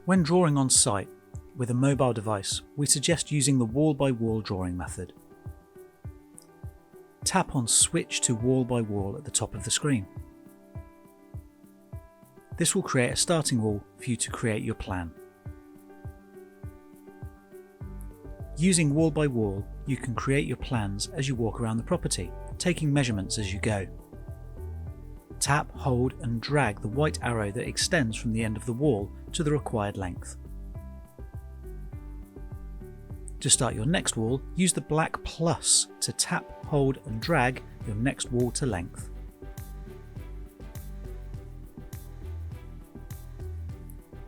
When drawing on site with a mobile device, we suggest using the wall-by-wall drawing method. Tap on Switch to wall-by-wall at the top of the screen. This will create a starting wall for you to create your plan. Using wall-by-wall, you can create your plans as you walk around the property, taking measurements as you go. Tap, hold and drag the white arrow that extends from the end of the wall to the required length. To start your next wall, use the black plus to tap, hold and drag your next wall to length.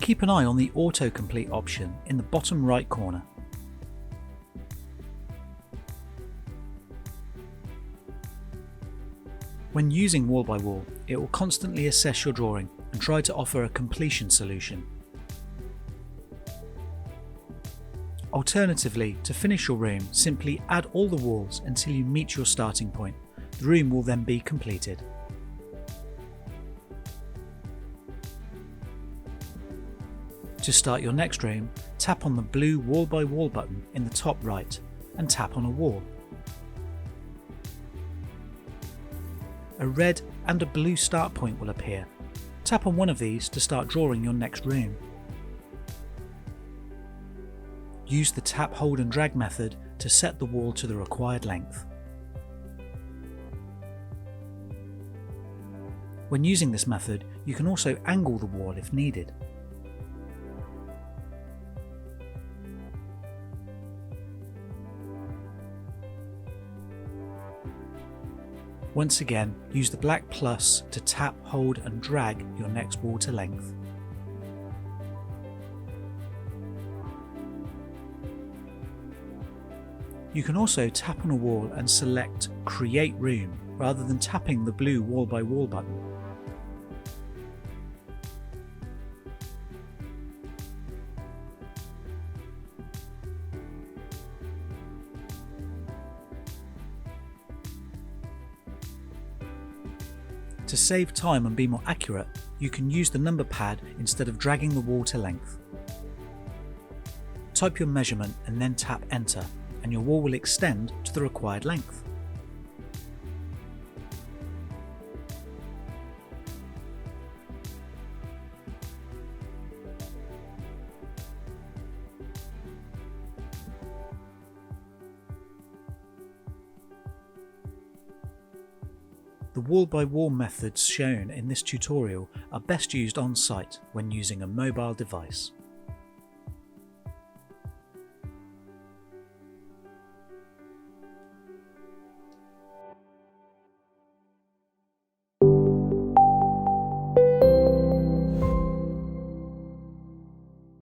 Keep an eye on the autocomplete option in the bottom right corner. When using wall-by-wall, it will constantly assess your drawing and try to offer a completion solution. Alternatively, to finish your room, simply add all the walls until you meet your starting point. The room will then be completed. To start your next room, tap on the blue wall-by-wall button in the top right and tap on a wall. A red and a blue start point will appear. Tap on one of these to start drawing your next room. Use the tap, hold and drag method to set the wall to the required length. When using this method, you can also angle the wall if needed. Once again, use the black plus to tap, hold and drag your next wall to length. You can also tap on a wall and select Create Room rather than tapping the blue wall-by-wall button. To save time and be more accurate, you can use the number pad instead of dragging the wall to length. Type your measurement and then tap Enter, and your wall will extend to the required length. The wall-by-wall methods shown in this tutorial are best used on site when using a mobile device.